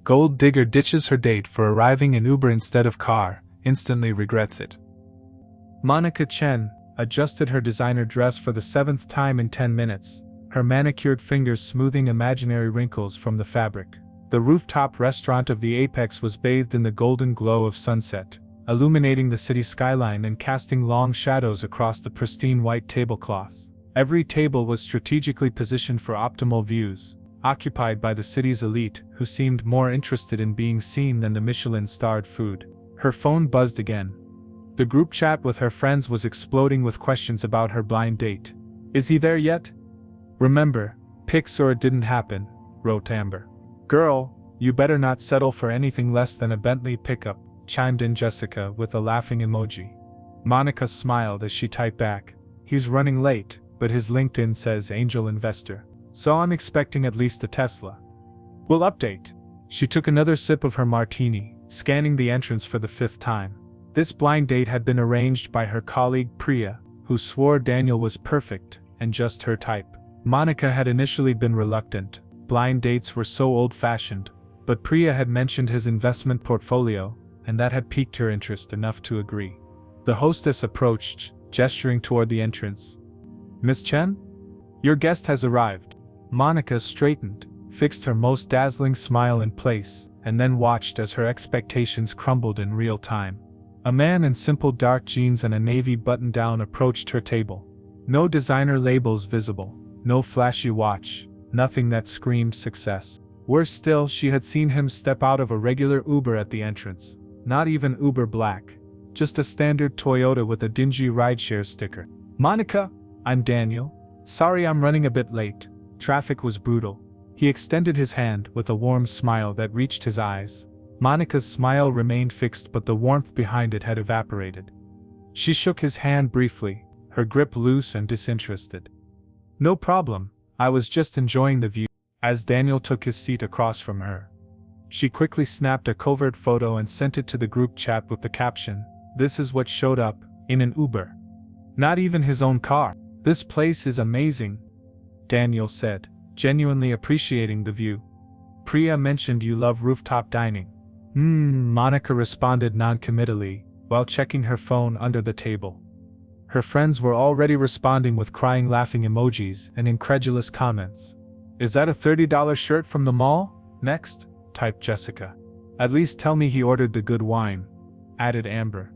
Gold digger ditches her date for arriving in Uber instead of car, instantly regrets it. Monica Chen adjusted her designer dress for the 7th time in 10 minutes, her manicured fingers smoothing imaginary wrinkles from the fabric. The rooftop restaurant of the Apex was bathed in the golden glow of sunset, illuminating the city skyline and casting long shadows across the pristine white tablecloths. Every table was strategically positioned for optimal views, occupied by the city's elite, who seemed more interested in being seen than the Michelin-starred food. Her phone buzzed again. The group chat with her friends was exploding with questions about her blind date. "Is he there yet? Remember, pics or it didn't happen," wrote Amber. "Girl, you better not settle for anything less than a Bentley pickup," chimed in Jessica with a laughing emoji. Monica smiled as she typed back, "He's running late, but his LinkedIn says angel investor, so I'm expecting at least a Tesla. We'll update." She took another sip of her martini, scanning the entrance for the 5th time. This blind date had been arranged by her colleague Priya, who swore Daniel was perfect and just her type. Monica had initially been reluctant. Blind dates were so old-fashioned, but Priya had mentioned his investment portfolio, and that had piqued her interest enough to agree. The hostess approached, gesturing toward the entrance. "Miss Chen? Your guest has arrived." Monica straightened, fixed her most dazzling smile in place, and then watched as her expectations crumbled in real time. A man in simple dark jeans and a navy button-down approached her table. No designer labels visible, no flashy watch, nothing that screamed success. Worse still, she had seen him step out of a regular Uber at the entrance. Not even Uber Black, just a standard Toyota with a dingy rideshare sticker. "Monica, I'm Daniel. Sorry I'm running a bit late. Traffic was brutal." He extended his hand with a warm smile that reached his eyes. Monica's smile remained fixed, but the warmth behind it had evaporated. She shook his hand briefly, her grip loose and disinterested. "No problem, I was just enjoying the view." As Daniel took his seat across from her, she quickly snapped a covert photo and sent it to the group chat with the caption, "This is what showed up in an Uber. Not even his own car. This place is amazing," Daniel said, genuinely appreciating the view. "Priya mentioned you love rooftop dining." Monica responded non-committally, while checking her phone under the table. Her friends were already responding with crying laughing emojis and incredulous comments. "Is that a $30 shirt from the mall?" "Next," typed Jessica. "At least tell me he ordered the good wine," added Amber.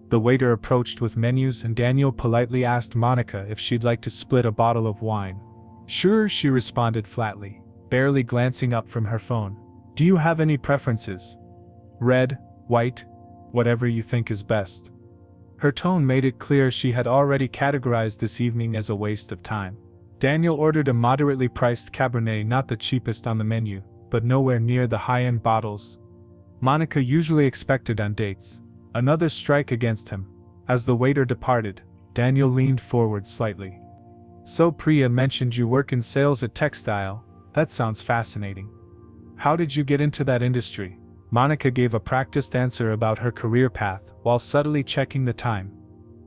The waiter approached with menus and Daniel politely asked Monica if she'd like to split a bottle of wine. "Sure," she responded flatly, barely glancing up from her phone. "Do you have any preferences? Red, white, whatever you think is best." Her tone made it clear she had already categorized this evening as a waste of time. Daniel ordered a moderately priced Cabernet, not the cheapest on the menu, but nowhere near the high-end bottles Monica usually expected on dates. Another strike against him. As the waiter departed, Daniel leaned forward slightly. "So Priya mentioned you work in sales at Textile. That sounds fascinating. How did you get into that industry?" Monica gave a practiced answer about her career path, while subtly checking the time.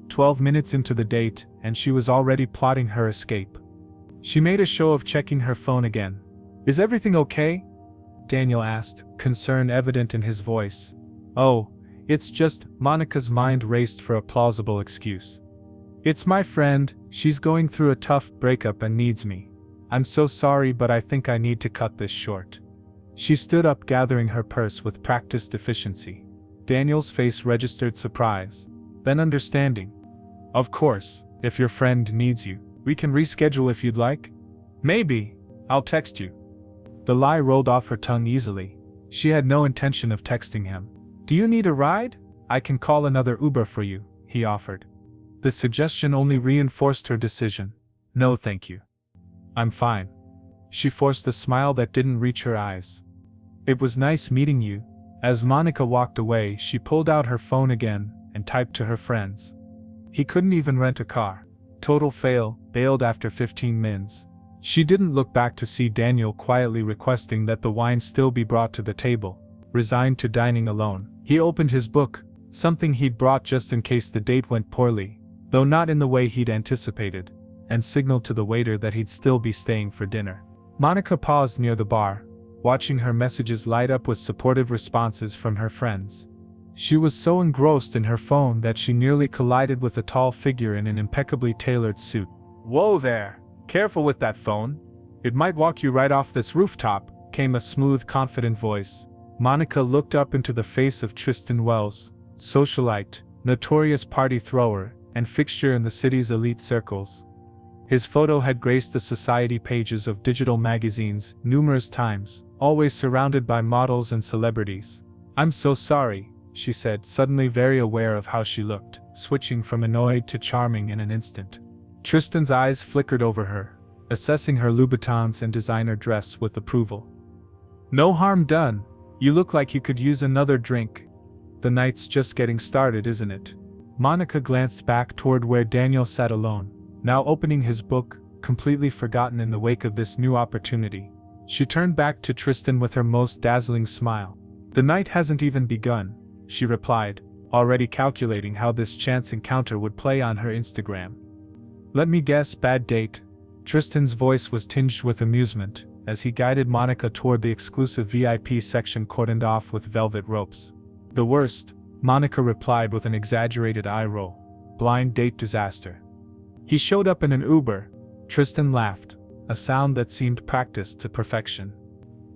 12 minutes into the date, and she was already plotting her escape. She made a show of checking her phone again. "Is everything okay?" Daniel asked, concern evident in his voice. "Oh, it's just," Monica's mind raced for a plausible excuse. "It's my friend, she's going through a tough breakup and needs me. I'm so sorry, but I think I need to cut this short." She stood up, gathering her purse with practiced efficiency. Daniel's face registered surprise, then understanding. "Of course, if your friend needs you, we can reschedule if you'd like." "Maybe, I'll text you." The lie rolled off her tongue easily. She had no intention of texting him. "Do you need a ride? I can call another Uber for you," he offered. The suggestion only reinforced her decision. "No thank you. I'm fine." She forced a smile that didn't reach her eyes. "It was nice meeting you." As Monica walked away, she pulled out her phone again and typed to her friends. He couldn't even rent a car. Total fail, bailed after 15 mins. She didn't look back to see Daniel quietly requesting that the wine still be brought to the table. Resigned to dining alone, he opened his book, something he'd brought just in case the date went poorly, though not in the way he'd anticipated, and signaled to the waiter that he'd still be staying for dinner. Monica paused near the bar, watching her messages light up with supportive responses from her friends. She was so engrossed in her phone that she nearly collided with a tall figure in an impeccably tailored suit. "Whoa there! Careful with that phone. It might walk you right off this rooftop," came a smooth, confident voice. Monica looked up into the face of Tristan Wells, socialite, notorious party thrower, and fixture in the city's elite circles. His photo had graced the society pages of digital magazines numerous times, always surrounded by models and celebrities. "I'm so sorry," she said, suddenly very aware of how she looked, switching from annoyed to charming in an instant. Tristan's eyes flickered over her, assessing her Louboutins and designer dress with approval. "No harm done. You look like you could use another drink. The night's just getting started, isn't it?" Monica glanced back toward where Daniel sat alone, now opening his book, completely forgotten in the wake of this new opportunity. She turned back to Tristan with her most dazzling smile. "The night hasn't even begun," she replied, already calculating how this chance encounter would play on her Instagram. "Let me guess, bad date?" Tristan's voice was tinged with amusement, as he guided Monica toward the exclusive VIP section cordoned off with velvet ropes. "The worst," Monica replied with an exaggerated eye roll. "Blind date disaster." "He showed up in an Uber." Tristan laughed, a sound that seemed practiced to perfection.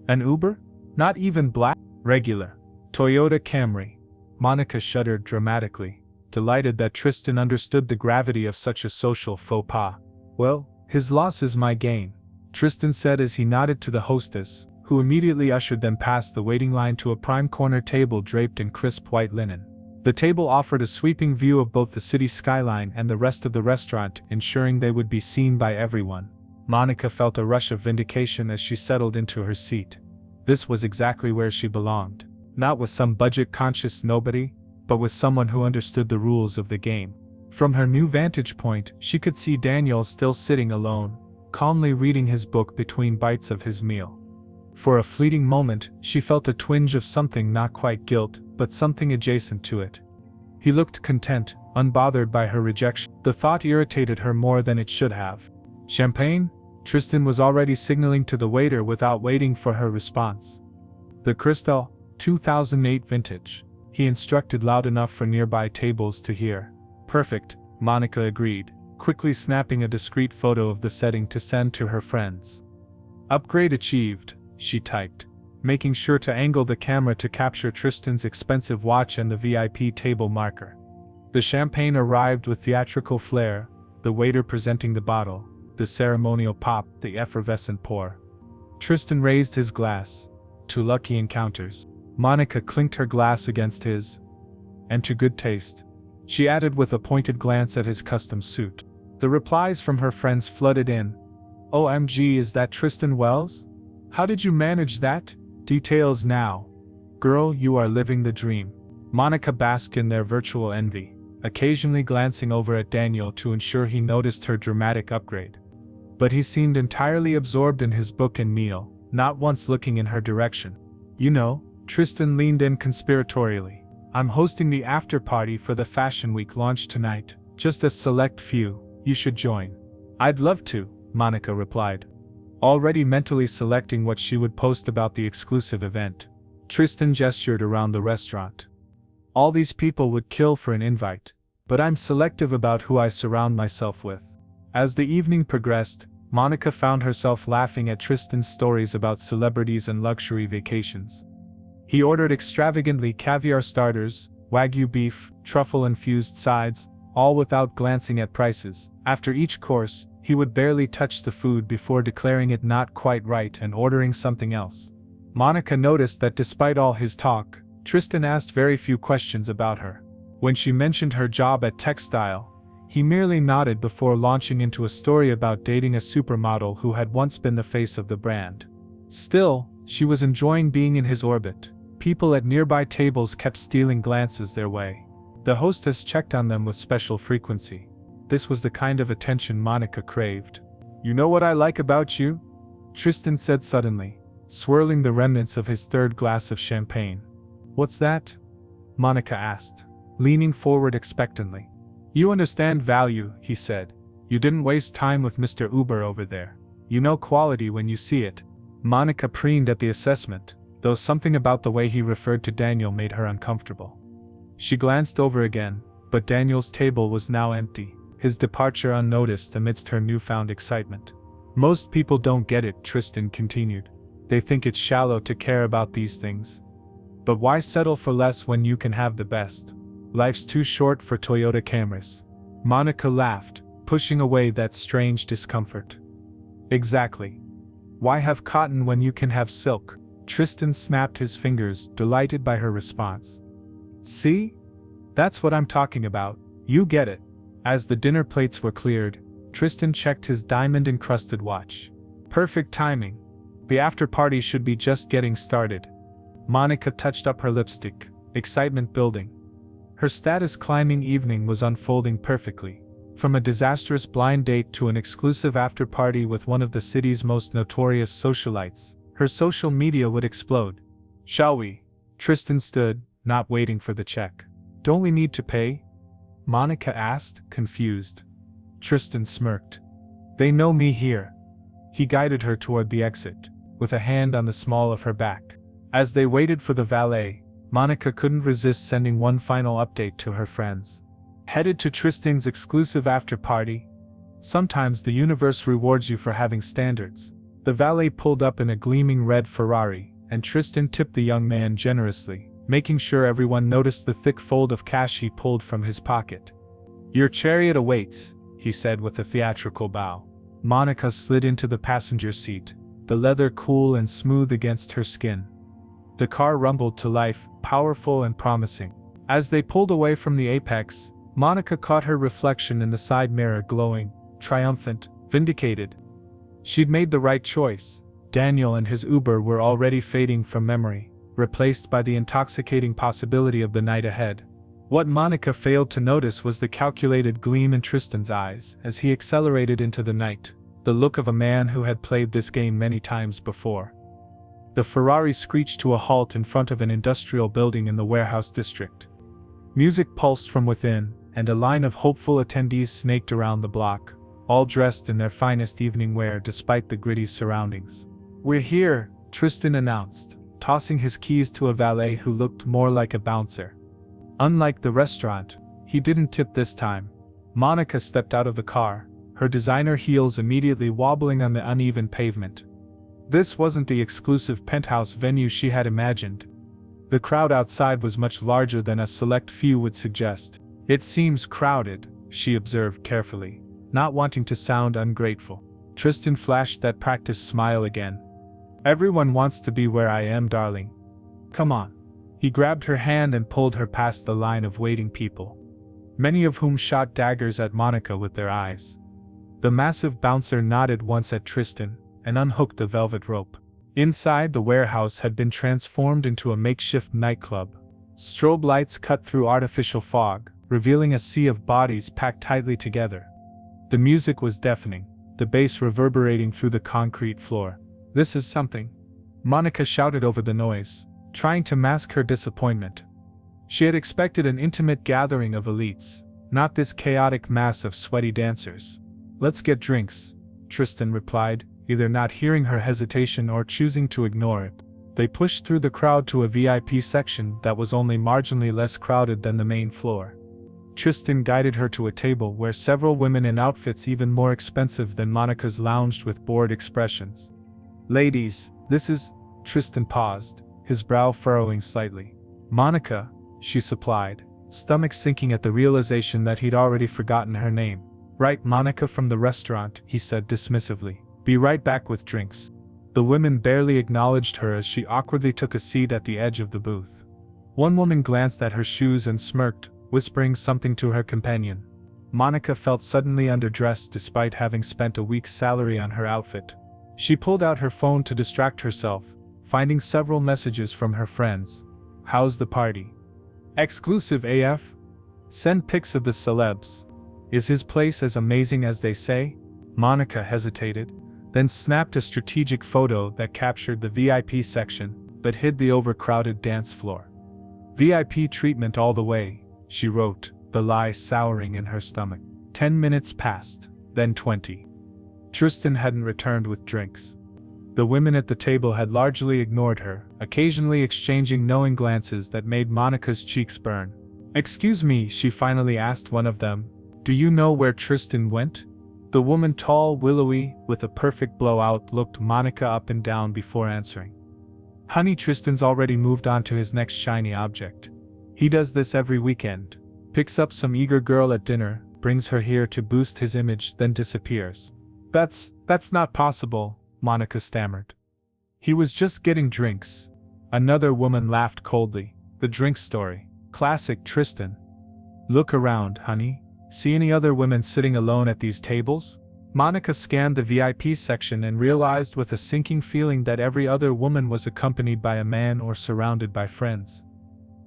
"An Uber? Not even black? Regular. Toyota Camry." Monica shuddered dramatically, delighted that Tristan understood the gravity of such a social faux pas. "Well, his loss is my gain," Tristan said as he nodded to the hostess, who immediately ushered them past the waiting line to a prime corner table draped in crisp white linen. The table offered a sweeping view of both the city skyline and the rest of the restaurant, ensuring they would be seen by everyone. Monica felt a rush of vindication as she settled into her seat. This was exactly where she belonged, not with some budget-conscious nobody, but with someone who understood the rules of the game. From her new vantage point, she could see Daniel still sitting alone, calmly reading his book between bites of his meal. For a fleeting moment, she felt a twinge of something, not quite guilt, but something adjacent to it. He looked content, unbothered by her rejection. The thought irritated her more than it should have. "Champagne?" Tristan was already signaling to the waiter without waiting for her response. "The Cristal, 2008 vintage," he instructed loud enough for nearby tables to hear. "Perfect," Monica agreed, quickly snapping a discreet photo of the setting to send to her friends. "Upgrade achieved," she typed, making sure to angle the camera to capture Tristan's expensive watch and the VIP table marker. The champagne arrived with theatrical flair, the waiter presenting the bottle, the ceremonial pop, the effervescent pour. Tristan raised his glass. "To lucky encounters." Monica clinked her glass against his. "And to good taste," she added with a pointed glance at his custom suit. The replies from her friends flooded in. "OMG, is that Tristan Wells? How did you manage that? Details now. Girl, you are living the dream." Monica basked in their virtual envy, occasionally glancing over at Daniel to ensure he noticed her dramatic upgrade. But he seemed entirely absorbed in his book and meal, not once looking in her direction. "You know," Tristan leaned in conspiratorially, "I'm hosting the after-party for the Fashion Week launch tonight, just a select few. You should join." "I'd love to," Monica replied, already mentally selecting what she would post about the exclusive event. Tristan gestured around the restaurant. "All these people would kill for an invite, but I'm selective about who I surround myself with." As the evening progressed, Monica found herself laughing at Tristan's stories about celebrities and luxury vacations. He ordered extravagantly caviar starters, wagyu beef, truffle-infused sides, all without glancing at prices. After each course, he would barely touch the food before declaring it not quite right and ordering something else. Monica noticed that despite all his talk, Tristan asked very few questions about her. When she mentioned her job at Textile, he merely nodded before launching into a story about dating a supermodel who had once been the face of the brand. Still, she was enjoying being in his orbit. People at nearby tables kept stealing glances their way. The hostess checked on them with special frequency. This was the kind of attention Monica craved. "You know what I like about you?" Tristan said suddenly, swirling the remnants of his third glass of champagne. "What's that?" Monica asked, leaning forward expectantly. "You understand value," he said. "You didn't waste time with Mr. Uber over there. You know quality when you see it." Monica preened at the assessment, though something about the way he referred to Daniel made her uncomfortable. She glanced over again, but Daniel's table was now empty, his departure unnoticed amidst her newfound excitement. Most people don't get it, Tristan continued. They think it's shallow to care about these things. But why settle for less when you can have the best? Life's too short for Toyota Camrys. Monica laughed, pushing away that strange discomfort. Exactly. Why have cotton when you can have silk? Tristan snapped his fingers, delighted by her response. See? That's what I'm talking about. You get it. As the dinner plates were cleared, Tristan checked his diamond-encrusted watch. Perfect timing. The after-party should be just getting started. Monica touched up her lipstick, excitement building. Her status-climbing evening was unfolding perfectly. From a disastrous blind date to an exclusive after-party with one of the city's most notorious socialites, her social media would explode. Shall we? Tristan stood, not waiting for the check. Don't we need to pay? Monica asked, confused. Tristan smirked. They know me here. He guided her toward the exit, with a hand on the small of her back. As they waited for the valet, Monica couldn't resist sending one final update to her friends. Headed to Tristan's exclusive after-party? Sometimes the universe rewards you for having standards. The valet pulled up in a gleaming red Ferrari, and Tristan tipped the young man generously, making sure everyone noticed the thick fold of cash he pulled from his pocket. Your chariot awaits, he said with a theatrical bow. Monica slid into the passenger seat, the leather cool and smooth against her skin. The car rumbled to life, powerful and promising. As they pulled away from the apex, Monica caught her reflection in the side mirror glowing, triumphant, vindicated. She'd made the right choice. Daniel and his Uber were already fading from memory, replaced by the intoxicating possibility of the night ahead. What Monica failed to notice was the calculated gleam in Tristan's eyes as he accelerated into the night, the look of a man who had played this game many times before. The Ferrari screeched to a halt in front of an industrial building in the warehouse district. Music pulsed from within, and a line of hopeful attendees snaked around the block, all dressed in their finest evening wear despite the gritty surroundings. We're here, Tristan announced, tossing his keys to a valet who looked more like a bouncer. Unlike the restaurant, he didn't tip this time. Monica stepped out of the car, her designer heels immediately wobbling on the uneven pavement. This wasn't the exclusive penthouse venue she had imagined. The crowd outside was much larger than a select few would suggest. It seems crowded, she observed carefully, not wanting to sound ungrateful. Tristan flashed that practiced smile again. Everyone wants to be where I am, darling. Come on. He grabbed her hand and pulled her past the line of waiting people, many of whom shot daggers at Monica with their eyes. The massive bouncer nodded once at Tristan and unhooked the velvet rope. Inside, the warehouse had been transformed into a makeshift nightclub. Strobe lights cut through artificial fog, revealing a sea of bodies packed tightly together. The music was deafening, the bass reverberating through the concrete floor. This is something, Monica shouted over the noise, trying to mask her disappointment. She had expected an intimate gathering of elites, not this chaotic mass of sweaty dancers. Let's get drinks, Tristan replied, either not hearing her hesitation or choosing to ignore it. They pushed through the crowd to a VIP section that was only marginally less crowded than the main floor. Tristan guided her to a table where several women in outfits even more expensive than Monica's lounged with bored expressions. Ladies, this is… Tristan paused, his brow furrowing slightly. Monica, she supplied, stomach sinking at the realization that he'd already forgotten her name. Right, Monica from the restaurant, he said dismissively. Be right back with drinks. The women barely acknowledged her as she awkwardly took a seat at the edge of the booth. One woman glanced at her shoes and smirked, whispering something to her companion. Monica felt suddenly underdressed despite having spent a week's salary on her outfit. She pulled out her phone to distract herself, finding several messages from her friends. How's the party? Exclusive AF? Send pics of the celebs. Is his place as amazing as they say? Monica hesitated, then snapped a strategic photo that captured the VIP section, but hid the overcrowded dance floor. VIP treatment all the way, she wrote, the lie souring in her stomach. 10 minutes passed, then 20. Tristan hadn't returned with drinks. The women at the table had largely ignored her, occasionally exchanging knowing glances that made Monica's cheeks burn. "Excuse me," she finally asked one of them, "do you know where Tristan went?" The woman, tall, willowy, with a perfect blowout, looked Monica up and down before answering. "Honey, Tristan's already moved on to his next shiny object. He does this every weekend. Picks up some eager girl at dinner, brings her here to boost his image, then disappears." That's not possible," Monica stammered. "He was just getting drinks." Another woman laughed coldly. "The drink story. Classic Tristan. Look around, honey. See any other women sitting alone at these tables?" Monica scanned the VIP section and realized with a sinking feeling that every other woman was accompanied by a man or surrounded by friends.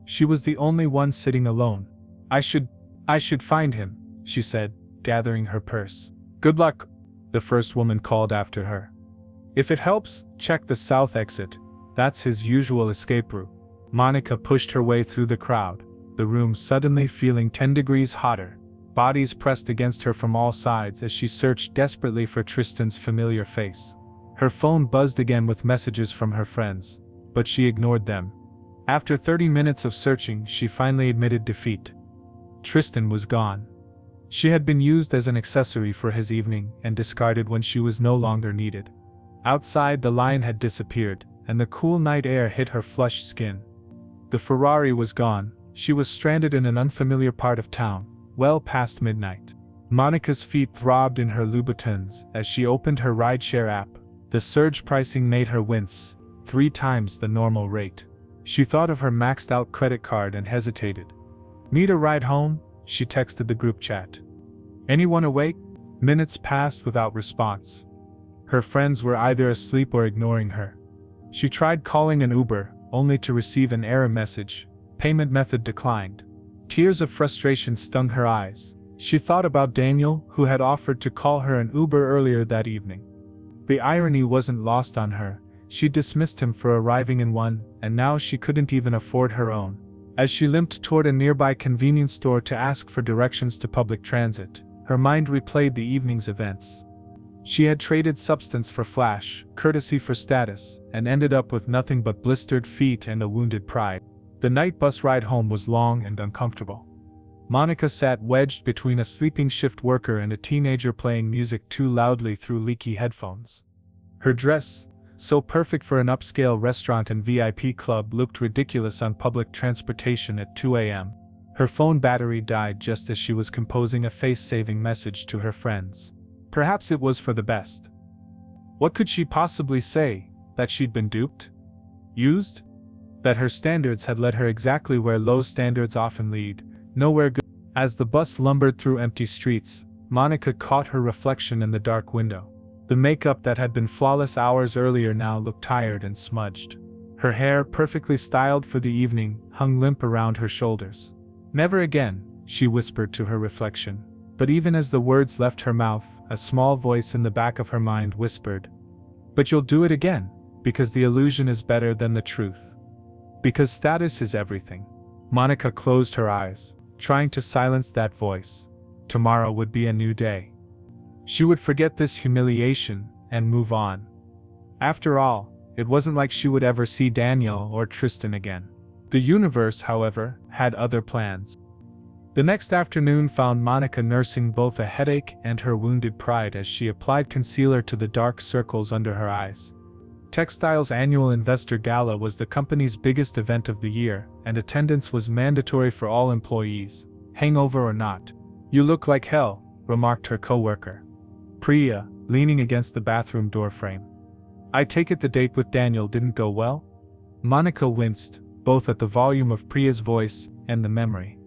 She was the only one sitting alone. I should find him," she said, gathering her purse. "Good luck," the first woman called after her. "If it helps, check the south exit. That's his usual escape route." Monica pushed her way through the crowd, the room suddenly feeling 10 degrees hotter. Bodies pressed against her from all sides as she searched desperately for Tristan's familiar face. Her phone buzzed again with messages from her friends, but she ignored them. After 30 minutes of searching, she finally admitted defeat. Tristan was gone. She had been used as an accessory for his evening and discarded when she was no longer needed. Outside, the lion had disappeared, and the cool night air hit her flushed skin. The Ferrari was gone. She was stranded in an unfamiliar part of town, well past midnight. Monica's feet throbbed in her Louboutins as she opened her rideshare app. The surge pricing made her wince, 3 times the normal rate. She thought of her maxed-out credit card and hesitated. "Need a ride home?" she texted the group chat. "Anyone awake?" Minutes passed without response. Her friends were either asleep or ignoring her. She tried calling an Uber, only to receive an error message: payment method declined. Tears of frustration stung her eyes. She thought about Daniel, who had offered to call her an Uber earlier that evening. The irony wasn't lost on her. She dismissed him for arriving in one, and now she couldn't even afford her own. As she limped toward a nearby convenience store to ask for directions to public transit, her mind replayed the evening's events. She had traded substance for flash, courtesy for status, and ended up with nothing but blistered feet and a wounded pride. The night bus ride home was long and uncomfortable. Monica sat wedged between a sleeping shift worker and a teenager playing music too loudly through leaky headphones. Her dress, so perfect for an upscale restaurant and VIP club, looked ridiculous on public transportation at 2 a.m. Her phone battery died just as she was composing a face-saving message to her friends. Perhaps it was for the best. What could she possibly say? That she'd been duped? Used? That her standards had led her exactly where low standards often lead, nowhere good. As the bus lumbered through empty streets, Monica caught her reflection in the dark window. The makeup that had been flawless hours earlier now looked tired and smudged. Her hair, perfectly styled for the evening, hung limp around her shoulders. "Never again," she whispered to her reflection. But even as the words left her mouth, a small voice in the back of her mind whispered, "But you'll do it again, because the illusion is better than the truth. Because status is everything." Monica closed her eyes, trying to silence that voice. Tomorrow would be a new day. She would forget this humiliation and move on. After all, it wasn't like she would ever see Daniel or Tristan again. The universe, however, had other plans. The next afternoon found Monica nursing both a headache and her wounded pride as she applied concealer to the dark circles under her eyes. Textile's annual investor gala was the company's biggest event of the year, and attendance was mandatory for all employees, hangover or not. "You look like hell," remarked her coworker, Priya, leaning against the bathroom doorframe. "I take it the date with Daniel didn't go well?" Monica winced, both at the volume of Priya's voice and the memory.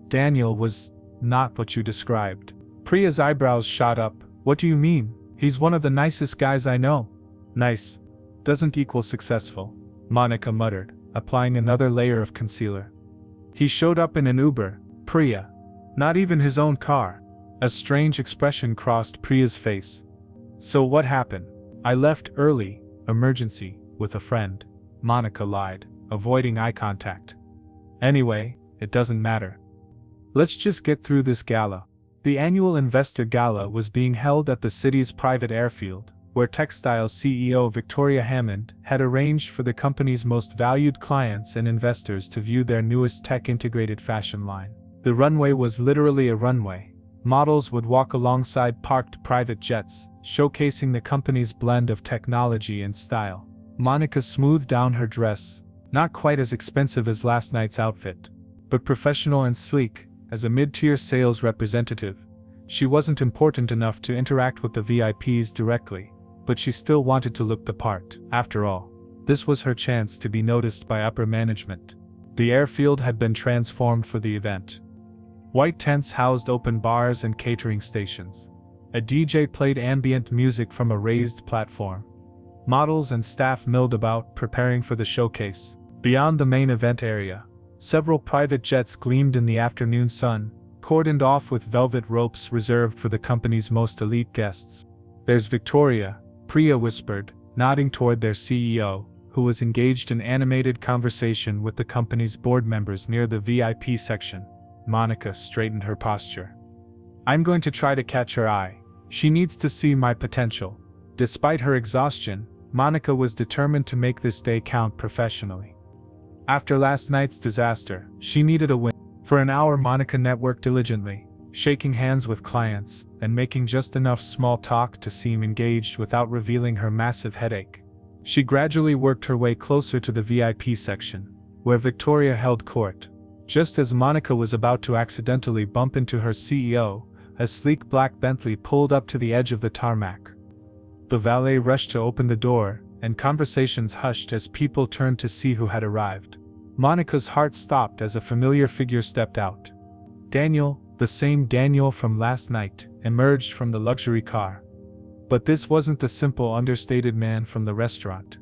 "Daniel was not what you described." Priya's eyebrows shot up. "What do you mean? He's one of the nicest guys I know." "Nice doesn't equal successful," Monica muttered, applying another layer of concealer. "He showed up in an Uber, Priya. Not even his own car." A strange expression crossed Priya's face. "So what happened?" "I left early, emergency, with a friend," Monica lied, avoiding eye contact. "Anyway, it doesn't matter. Let's just get through this gala." The annual investor gala was being held at the city's private airfield, where Textiles CEO Victoria Hammond had arranged for the company's most valued clients and investors to view their newest tech-integrated fashion line. The runway was literally a runway. Models would walk alongside parked private jets, showcasing the company's blend of technology and style. Monica smoothed down her dress, not quite as expensive as last night's outfit, but professional and sleek. As a mid-tier sales representative, she wasn't important enough to interact with the VIPs directly, but she still wanted to look the part. After all, this was her chance to be noticed by upper management. The airfield had been transformed for the event. White tents housed open bars and catering stations. A DJ played ambient music from a raised platform. Models and staff milled about, preparing for the showcase. Beyond the main event area, several private jets gleamed in the afternoon sun, cordoned off with velvet ropes reserved for the company's most elite guests. "There's Victoria," Priya whispered, nodding toward their CEO, who was engaged in animated conversation with the company's board members near the VIP section. Monica straightened her posture. "I'm going to try to catch her eye. She needs to see my potential." Despite her exhaustion, Monica was determined to make this day count professionally. After last night's disaster, she needed a win. For an hour, Monica networked diligently, shaking hands with clients, and making just enough small talk to seem engaged without revealing her massive headache. She gradually worked her way closer to the VIP section, where Victoria held court. Just as Monica was about to accidentally bump into her CEO, a sleek black Bentley pulled up to the edge of the tarmac. The valet rushed to open the door, and conversations hushed as people turned to see who had arrived. Monica's heart stopped as a familiar figure stepped out. Daniel, the same Daniel from last night, emerged from the luxury car. But this wasn't the simple, understated man from the restaurant.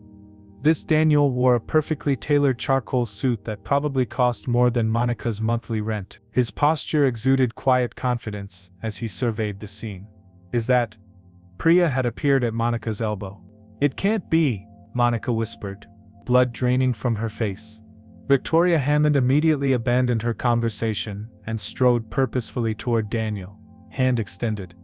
This Daniel wore a perfectly tailored charcoal suit that probably cost more than Monica's monthly rent. His posture exuded quiet confidence as he surveyed the scene. "Is that?" Priya had appeared at Monica's elbow. "It can't be," Monica whispered, blood draining from her face. Victoria Hammond immediately abandoned her conversation and strode purposefully toward Daniel, hand extended.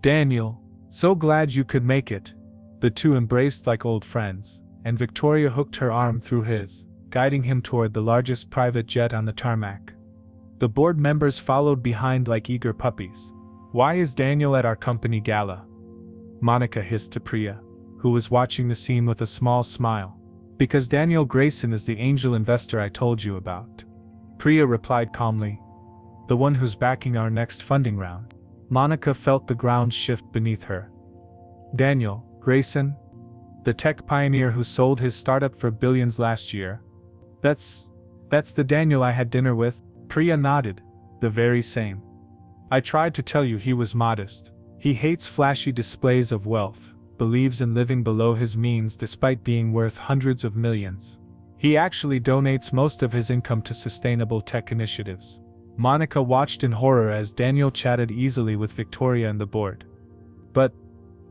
"Daniel, so glad you could make it." The two embraced like old friends, and Victoria hooked her arm through his, guiding him toward the largest private jet on the tarmac. The board members followed behind like eager puppies. "Why is Daniel at our company gala?" Monica hissed to Priya, who was watching the scene with a small smile. "Because Daniel Grayson is the angel investor I told you about," Priya replied calmly. "The one who's backing our next funding round." Monica felt the ground shift beneath her. "Daniel Grayson? The tech pioneer who sold his startup for billions last year? That's the Daniel I had dinner with?" Priya nodded. "The very same. I tried to tell you he was modest. He hates flashy displays of wealth, believes in living below his means despite being worth hundreds of millions. He actually donates most of his income to sustainable tech initiatives." Monica watched in horror as Daniel chatted easily with Victoria and the board. "But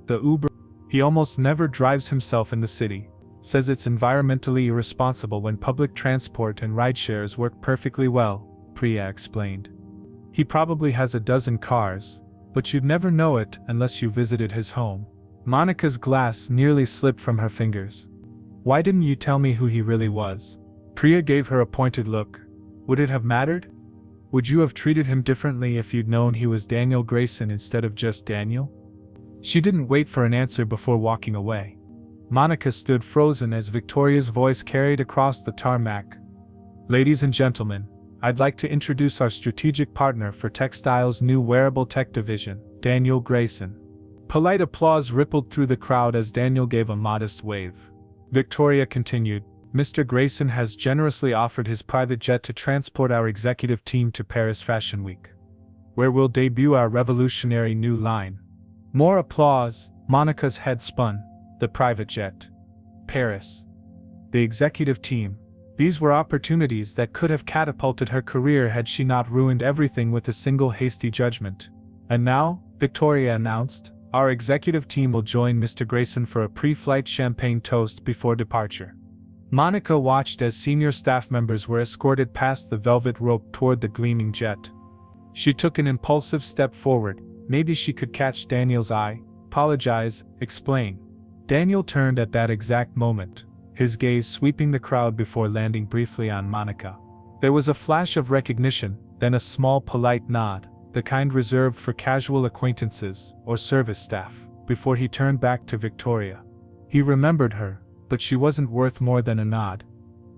the Uber, he almost never drives himself in the city. Says it's environmentally irresponsible when public transport and rideshares work perfectly well," Priya explained. "He probably has a dozen cars, but you'd never know it unless you visited his home." Monica's glass nearly slipped from her fingers. "Why didn't you tell me who he really was?" Priya gave her a pointed look. "Would it have mattered? Would you have treated him differently if you'd known he was Daniel Grayson instead of just Daniel?" She didn't wait for an answer before walking away. Monica stood frozen as Victoria's voice carried across the tarmac. "Ladies and gentlemen, I'd like to introduce our strategic partner for Textiles' new wearable tech division, Daniel Grayson." Polite applause rippled through the crowd as Daniel gave a modest wave. Victoria continued, "Mr. Grayson has generously offered his private jet to transport our executive team to Paris Fashion Week, where we'll debut our revolutionary new line." More applause. Monica's head spun. The private jet. Paris. The executive team. These were opportunities that could have catapulted her career had she not ruined everything with a single hasty judgment. "And now," Victoria announced, "our executive team will join Mr. Grayson for a pre-flight champagne toast before departure." Monica watched as senior staff members were escorted past the velvet rope toward the gleaming jet. She took an impulsive step forward. Maybe she could catch Daniel's eye, apologize, explain. Daniel turned at that exact moment, his gaze sweeping the crowd before landing briefly on Monica. There was a flash of recognition, then a small polite nod, the kind reserved for casual acquaintances or service staff, before he turned back to Victoria. He remembered her, but she wasn't worth more than a nod.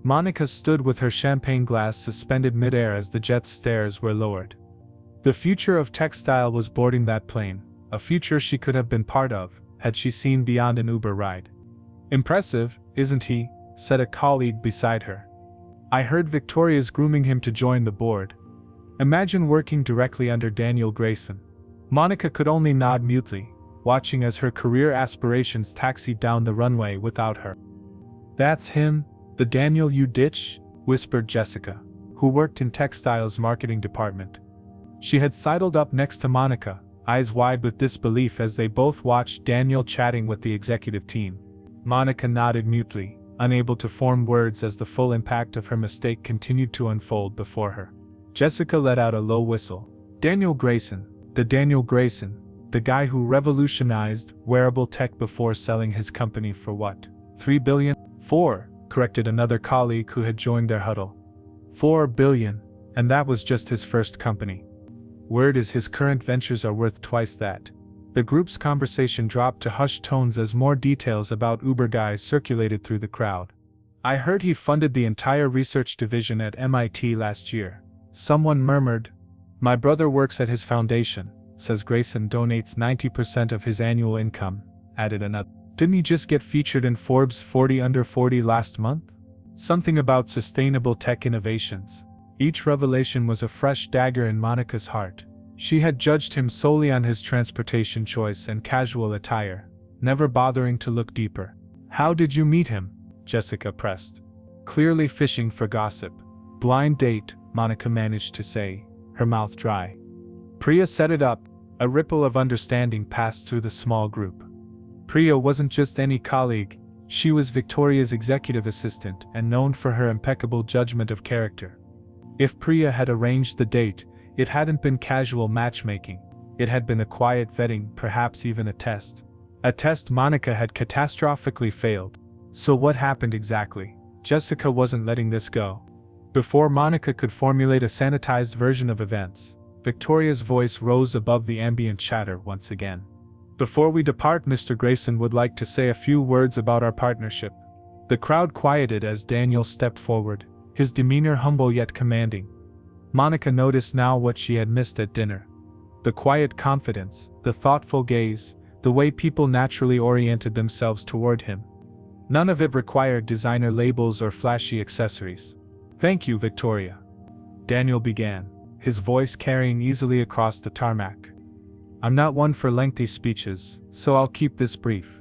Monica stood with her champagne glass suspended midair as the jet's stairs were lowered. The future of textile was boarding that plane, a future she could have been part of, had she seen beyond an Uber ride. "Impressive, isn't he?" said a colleague beside her. "I heard Victoria's grooming him to join the board." Imagine working directly under Daniel Grayson. Monica could only nod mutely, watching as her career aspirations taxied down the runway without her. "That's him, the Daniel you ditch?" whispered Jessica, who worked in Textile's marketing department. She had sidled up next to Monica, eyes wide with disbelief as they both watched Daniel chatting with the executive team. Monica nodded mutely, unable to form words as the full impact of her mistake continued to unfold before her. Jessica let out a low whistle. Daniel Grayson, the guy who revolutionized wearable tech before selling his company for what? $3 billion? 4, corrected another colleague who had joined their huddle. $4 billion, and that was just his first company. Word is his current ventures are worth twice that. The group's conversation dropped to hushed tones as more details about Uber guys circulated through the crowd. "I heard he funded the entire research division at MIT last year," someone murmured. "My brother works at his foundation, says Grayson donates 90% of his annual income," added another. "Didn't he just get featured in Forbes 40 Under 40 last month? Something about sustainable tech innovations." Each revelation was a fresh dagger in Monica's heart. She had judged him solely on his transportation choice and casual attire, never bothering to look deeper. "How did you meet him?" Jessica pressed, clearly fishing for gossip. "Blind date," Monica managed to say, her mouth dry. "Priya set it up." A ripple of understanding passed through the small group. Priya wasn't just any colleague, she was Victoria's executive assistant and known for her impeccable judgment of character. If Priya had arranged the date, it hadn't been casual matchmaking. It had been a quiet vetting, perhaps even a test. A test Monica had catastrophically failed. So what happened exactly? Jessica wasn't letting this go. Before Monica could formulate a sanitized version of events, Victoria's voice rose above the ambient chatter once again. "Before we depart, Mr. Grayson would like to say a few words about our partnership." The crowd quieted as Daniel stepped forward, his demeanor humble yet commanding. Monica noticed now what she had missed at dinner. The quiet confidence, the thoughtful gaze, the way people naturally oriented themselves toward him. None of it required designer labels or flashy accessories. "Thank you, Victoria," Daniel began, his voice carrying easily across the tarmac. "I'm not one for lengthy speeches, so I'll keep this brief.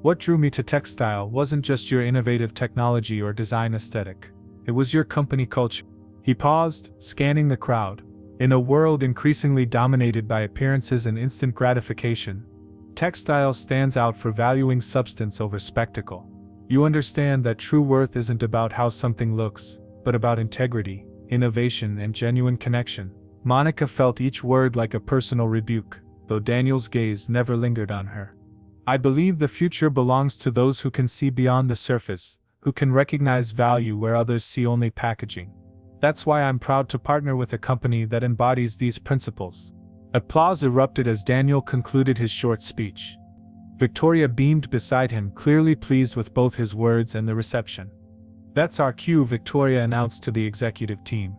What drew me to textile wasn't just your innovative technology or design aesthetic. It was your company culture." He paused, scanning the crowd. In a world increasingly dominated by appearances and instant gratification, textile stands out for valuing substance over spectacle. "You understand that true worth isn't about how something looks, but about integrity, innovation, and genuine connection." Monica felt each word like a personal rebuke, though Daniel's gaze never lingered on her. "I believe the future belongs to those who can see beyond the surface, who can recognize value where others see only packaging. That's why I'm proud to partner with a company that embodies these principles." Applause erupted as Daniel concluded his short speech. Victoria beamed beside him, clearly pleased with both his words and the reception. "That's our cue," Victoria announced to the executive team.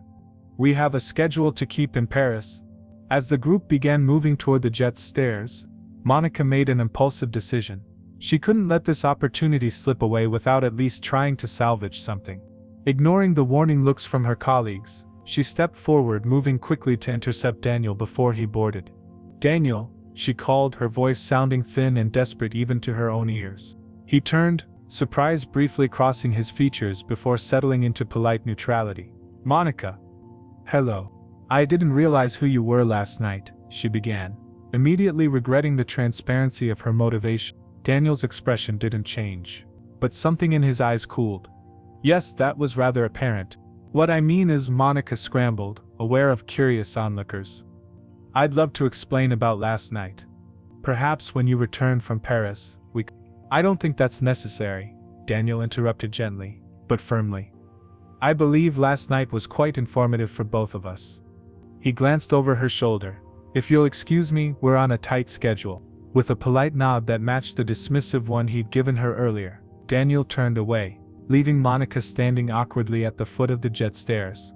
"We have a schedule to keep in Paris." As the group began moving toward the jet's stairs, Monica made an impulsive decision. She couldn't let this opportunity slip away without at least trying to salvage something. Ignoring the warning looks from her colleagues, she stepped forward, moving quickly to intercept Daniel before he boarded. "Daniel," she called, her voice sounding thin and desperate even to her own ears. He turned, surprise briefly crossing his features before settling into polite neutrality. "Monica." "Hello. I didn't realize who you were last night," she began, immediately regretting the transparency of her motivation. Daniel's expression didn't change, but something in his eyes cooled. "Yes, that was rather apparent. What I mean is," Monica scrambled, aware of curious onlookers. "I'd love to explain about last night. Perhaps when you return from Paris, we could." I don't think that's necessary, Daniel interrupted gently, but firmly. I believe last night was quite informative for both of us. He glanced over her shoulder. If you'll excuse me, we're on a tight schedule. With a polite nod that matched the dismissive one he'd given her earlier, Daniel turned away, leaving Monica standing awkwardly at the foot of the jet stairs.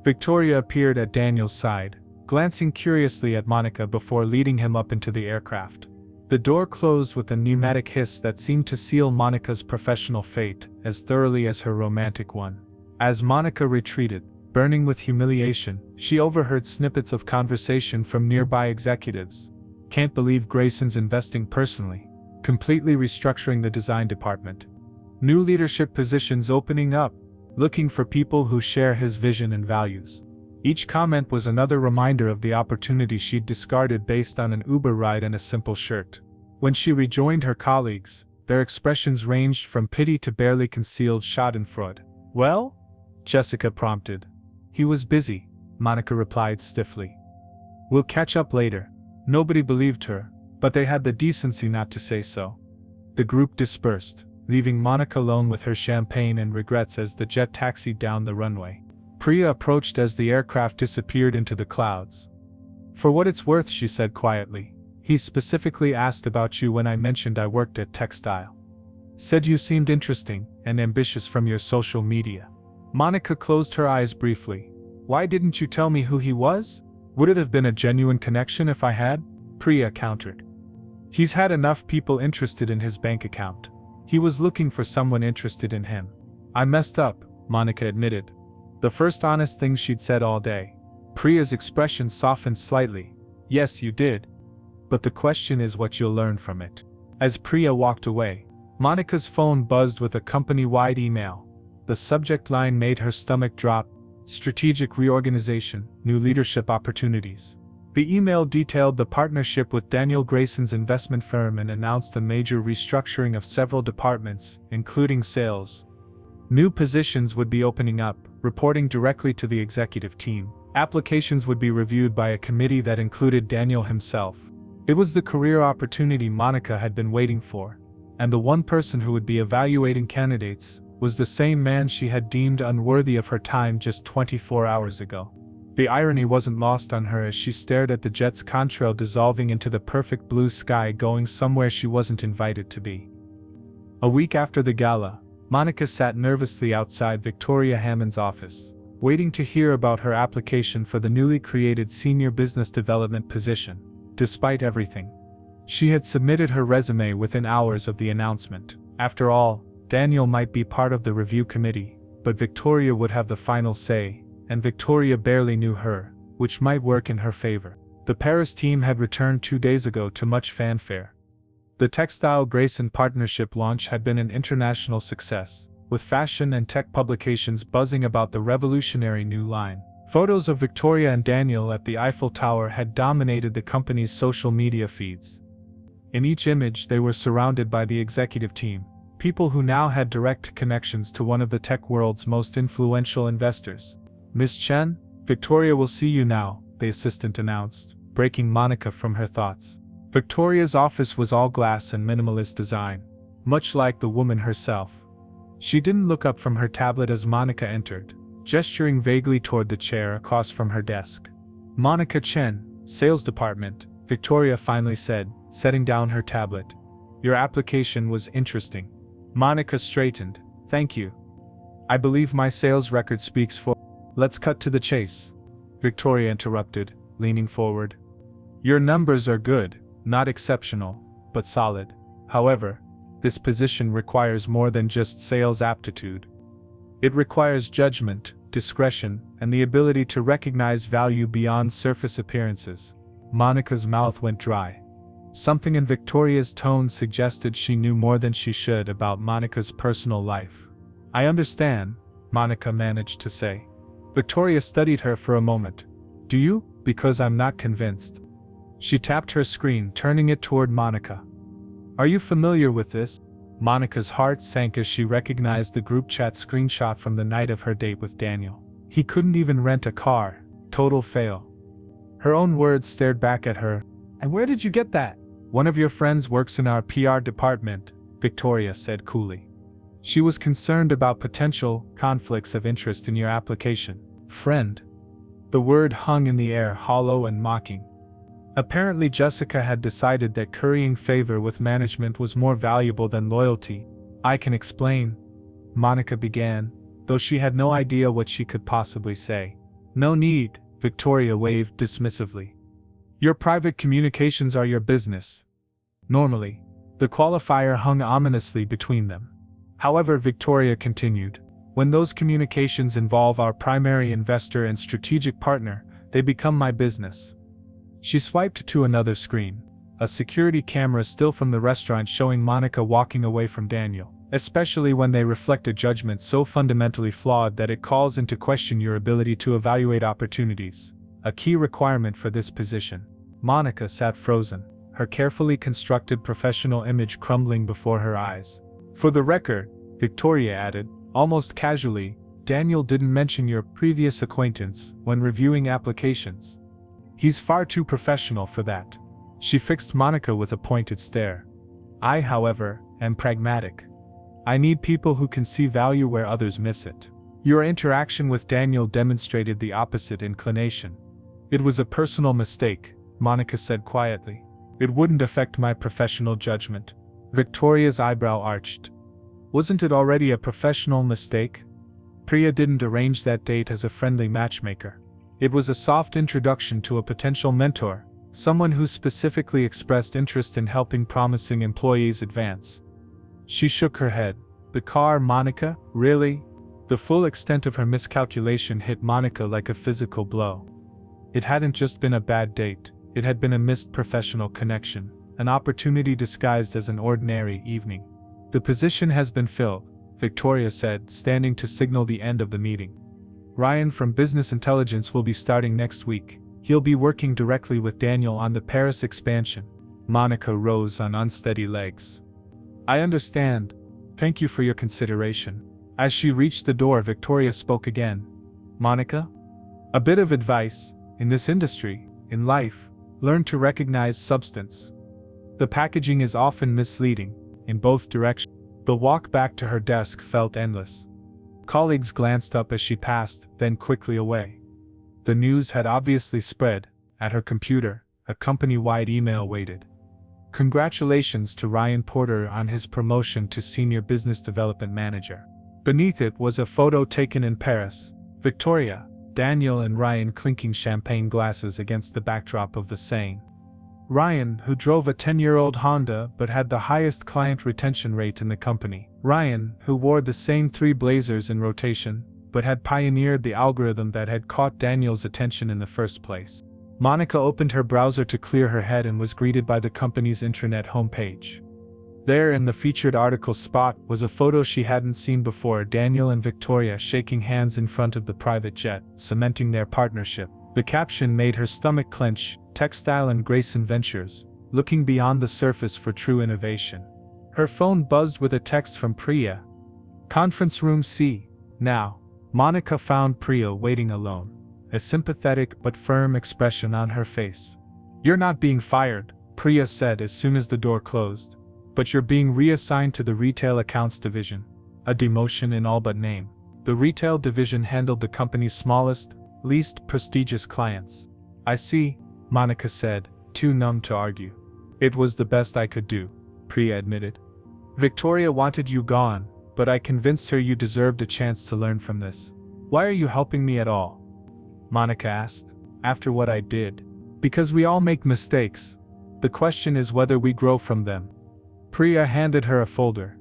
Victoria appeared at Daniel's side, glancing curiously at Monica before leading him up into the aircraft. The door closed with a pneumatic hiss that seemed to seal Monica's professional fate as thoroughly as her romantic one. As Monica retreated, burning with humiliation, she overheard snippets of conversation from nearby executives. Can't believe Grayson's investing personally, completely restructuring the design department. New leadership positions opening up, looking for people who share his vision and values. Each comment was another reminder of the opportunity she'd discarded based on an Uber ride and a simple shirt. When she rejoined her colleagues, their expressions ranged from pity to barely concealed schadenfreude. Well? Jessica prompted. He was busy, Monica replied stiffly. We'll catch up later. Nobody believed her, but they had the decency not to say so. The group dispersed, leaving Monica alone with her champagne and regrets as the jet taxied down the runway. Priya approached as the aircraft disappeared into the clouds. For what it's worth, she said quietly, he specifically asked about you when I mentioned I worked at Textile. Said you seemed interesting and ambitious from your social media. Monica closed her eyes briefly. Why didn't you tell me who he was? Would it have been a genuine connection if I had? Priya countered. He's had enough people interested in his bank account. He was looking for someone interested in him. I messed up, Monica admitted. The first honest thing she'd said all day. Priya's expression softened slightly. Yes, you did. But the question is what you'll learn from it. As Priya walked away, Monica's phone buzzed with a company-wide email. The subject line made her stomach drop. Strategic reorganization, new leadership opportunities. The email detailed the partnership with Daniel Grayson's investment firm and announced a major restructuring of several departments, including sales. New positions would be opening up, reporting directly to the executive team. Applications would be reviewed by a committee that included Daniel himself. It was the career opportunity Monica had been waiting for, and the one person who would be evaluating candidates was the same man she had deemed unworthy of her time just 24 hours ago. The irony wasn't lost on her as she stared at the jet's contrail dissolving into the perfect blue sky going somewhere she wasn't invited to be. A week after the gala, Monica sat nervously outside Victoria Hammond's office, waiting to hear about her application for the newly created senior business development position. Despite everything, she had submitted her resume within hours of the announcement. After all, Daniel might be part of the review committee, but Victoria would have the final say, and Victoria barely knew her, which might work in her favor. The Paris team had returned 2 days ago to much fanfare. The Textile Grayson partnership launch had been an international success, with fashion and tech publications buzzing about the revolutionary new line. Photos of Victoria and Daniel at the Eiffel Tower had dominated the company's social media feeds. In each image, they were surrounded by the executive team, people who now had direct connections to one of the tech world's most influential investors. Miss Chen, Victoria will see you now, the assistant announced, breaking Monica from her thoughts. Victoria's office was all glass and minimalist design, much like the woman herself. She didn't look up from her tablet as Monica entered, gesturing vaguely toward the chair across from her desk. Monica Chen, Sales Department, Victoria finally said, setting down her tablet. Your application was interesting. Monica straightened. Thank you. I believe my sales record speaks for. Let's cut to the chase, Victoria interrupted, leaning forward. Your numbers are good, not exceptional, but solid. However, this position requires more than just sales aptitude. It requires judgment, discretion, and the ability to recognize value beyond surface appearances. Monica's mouth went dry. Something in Victoria's tone suggested she knew more than she should about Monica's personal life. I understand, Monica managed to say. Victoria studied her for a moment. Do you? Because I'm not convinced. She tapped her screen, turning it toward Monica. Are you familiar with this? Monica's heart sank as she recognized the group chat screenshot from the night of her date with Daniel. He couldn't even rent a car. Total fail. Her own words stared back at her. And where did you get that? One of your friends works in our PR department, Victoria said coolly. She was concerned about potential conflicts of interest in your application. Friend. The word hung in the air, hollow and mocking. Apparently Jessica had decided that currying favor with management was more valuable than loyalty. I can explain, Monica began, though she had no idea what she could possibly say. No need, Victoria waved dismissively. Your private communications are your business. Normally, the qualifier hung ominously between them. However, Victoria continued, when those communications involve our primary investor and strategic partner, they become my business. She swiped to another screen, a security camera still from the restaurant showing Monica walking away from Daniel, especially when they reflect a judgment so fundamentally flawed that it calls into question your ability to evaluate opportunities, a key requirement for this position. Monica sat frozen, her carefully constructed professional image crumbling before her eyes. For the record, Victoria added, almost casually, Daniel didn't mention your previous acquaintance when reviewing applications. He's far too professional for that. She fixed Monica with a pointed stare. I, however, am pragmatic. I need people who can see value where others miss it. Your interaction with Daniel demonstrated the opposite inclination. It was a personal mistake, Monica said quietly. It wouldn't affect my professional judgment. Victoria's eyebrow arched. Wasn't it already a professional mistake? Priya didn't arrange that date as a friendly matchmaker. It was a soft introduction to a potential mentor, someone who specifically expressed interest in helping promising employees advance. She shook her head. The car, Monica? Really? The full extent of her miscalculation hit Monica like a physical blow. It hadn't just been a bad date, it had been a missed professional connection, an opportunity disguised as an ordinary evening. The position has been filled, Victoria said, standing to signal the end of the meeting. Ryan from Business Intelligence will be starting next week. He'll be working directly with Daniel on the Paris expansion. Monica rose on unsteady legs. I understand. Thank you for your consideration. As she reached the door, Victoria spoke again. Monica? A bit of advice, in this industry, in life, learn to recognize substance. The packaging is often misleading, in both directions. The walk back to her desk felt endless. Colleagues glanced up as she passed, then quickly away. The news had obviously spread. At her computer, a company-wide email waited. Congratulations to Ryan Porter on his promotion to Senior Business Development Manager. Beneath it was a photo taken in Paris. Victoria, Daniel and Ryan clinking champagne glasses against the backdrop of the Seine. Ryan, who drove a 10-year-old Honda but had the highest client retention rate in the company. Ryan, who wore the same 3 blazers in rotation, but had pioneered the algorithm that had caught Daniel's attention in the first place. Monica opened her browser to clear her head and was greeted by the company's intranet homepage. There in the featured article spot was a photo she hadn't seen before, Daniel and Victoria shaking hands in front of the private jet, cementing their partnership. The caption made her stomach clench, Textile and Grayson Ventures, looking beyond the surface for true innovation. Her phone buzzed with a text from Priya. Conference room C. Now. Monica found Priya waiting alone, a sympathetic but firm expression on her face. You're not being fired, Priya said as soon as the door closed, but you're being reassigned to the Retail Accounts Division, a demotion in all but name. The Retail Division handled the company's smallest, least prestigious clients. I see, Monica said, too numb to argue. It was the best I could do, Priya admitted. Victoria wanted you gone, but I convinced her you deserved a chance to learn from this. Why are you helping me at all? Monica asked. After what I did. Because we all make mistakes. The question is whether we grow from them. Priya handed her a folder.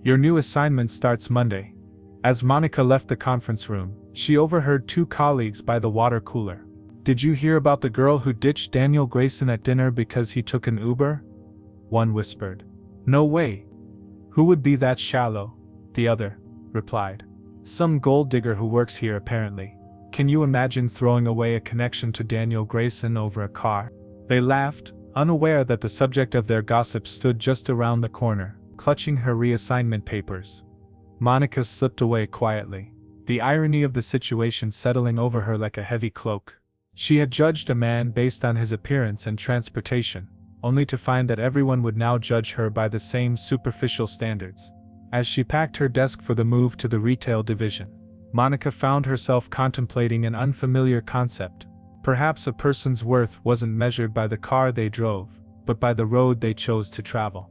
Your new assignment starts Monday. As Monica left the conference room, she overheard 2 colleagues by the water cooler. Did you hear about the girl who ditched Daniel Grayson at dinner because he took an Uber? One whispered. No way. Who would be that shallow? The other replied. Some gold digger who works here apparently. Can you imagine throwing away a connection to Daniel Grayson over a car? They laughed, unaware that the subject of their gossip stood just around the corner, clutching her reassignment papers. Monica slipped away quietly, the irony of the situation settling over her like a heavy cloak. She had judged a man based on his appearance and transportation, only to find that everyone would now judge her by the same superficial standards. As she packed her desk for the move to the retail division, Monica found herself contemplating an unfamiliar concept. Perhaps a person's worth wasn't measured by the car they drove, but by the road they chose to travel.